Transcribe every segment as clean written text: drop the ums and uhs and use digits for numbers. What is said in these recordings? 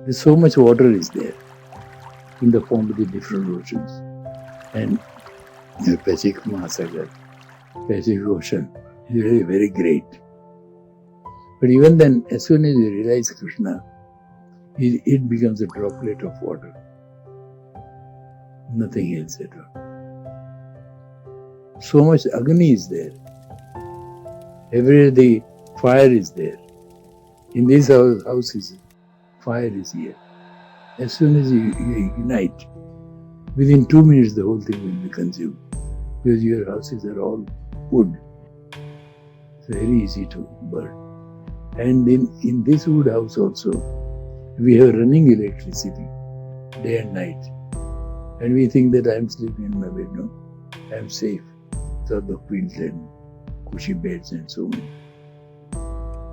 There's so much water is there in the form of the different oceans. And the Pacific Mahasagar, Pacific Ocean is really very great. But even then, as soon as you realize Krishna, it becomes a droplet of water. Nothing else at all. So much Agni is there. Everywhere the fire is there. In these houses, fire is here. As soon as you ignite, within 2 minutes the whole thing will be consumed. Because your houses are all wood. It's very easy to burn. And in this wood house also, we have running electricity, day and night. And we think that I am sleeping in my bed. No, I am safe. So the quilt and cushy beds and so on.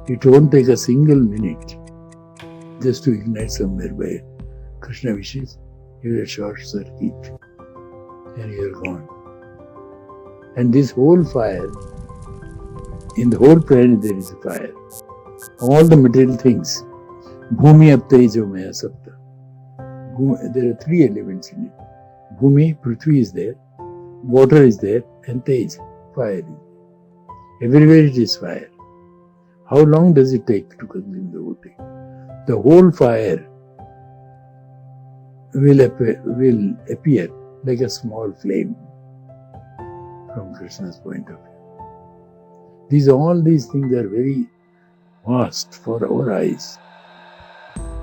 It won't take a single minute just to ignite somewhere by Krishna wishes. You will short circuit and you are gone. And this whole fire, in the whole planet there is a fire. All the material things, Bhumi Aptajo Maya Sapta. There are 3 elements in it. Bhumi, Prithvi is there, water is there, and Tej, fire is there. Everywhere it is fire. How long does it take to consume the whole thing? The whole fire will appear like a small flame from Krishna's point of view. All these things are very vast for our eyes.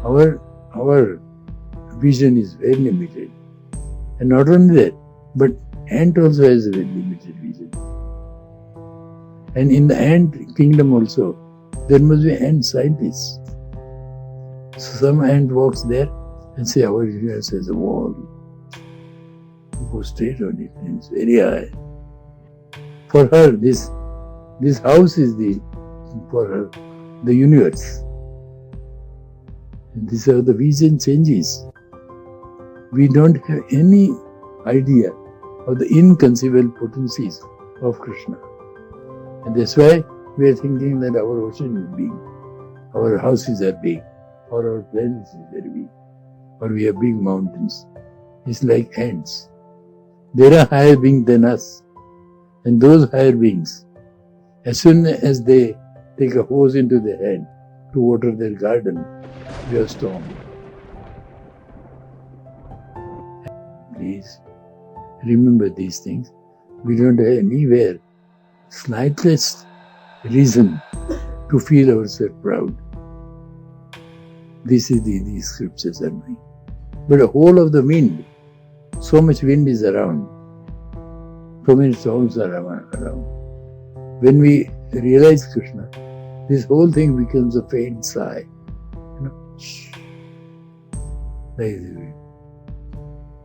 Our vision is very limited. And not only that, but ant also has a very limited vision. And in the ant kingdom also, there must be ant scientists. So some ant walks there and say, our universe has a wall. You go straight on it and it's very high. For her, this house is for her, the universe. And this is how the vision changes. We don't have any idea of the inconceivable potencies of Krishna. And that's why we are thinking that our ocean is big, our houses are big, or our planet is very big, or we have big mountains. It's like ants. There are higher beings than us. And those higher beings, as soon as they take a hose into their hand to water their garden, we are stormed. Please remember these things. We don't have anywhere slightest reason to feel ourselves proud. These scriptures are mine. But the whole of the wind, so much wind is around, so many songs are around. When we realize Krishna, this whole thing becomes a faint sigh. Shh.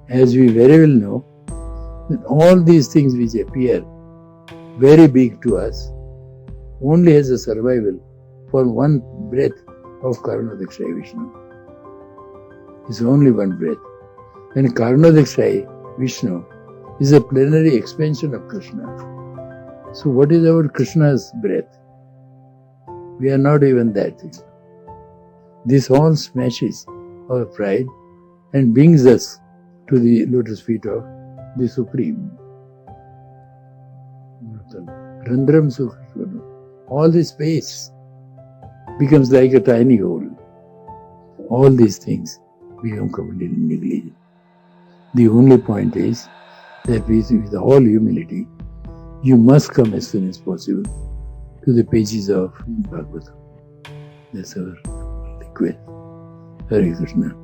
As we very well know, that all these things which appear very big to us only has a survival for one breath of Karanodakshaya Vishnu. It's only one breath. And Karanodakshaya Vishnu is a plenary expansion of Krishna. So what is our Krishna's breath? We are not even that. This all smashes our pride and brings us to the lotus feet of the Supreme. Randram Sukhasvana. All this space becomes like a tiny hole. All these things become completely negligent. The only point is that with all humility, you must come as soon as possible to the pages of Bhagavatam. That's our request. Hare Krishna.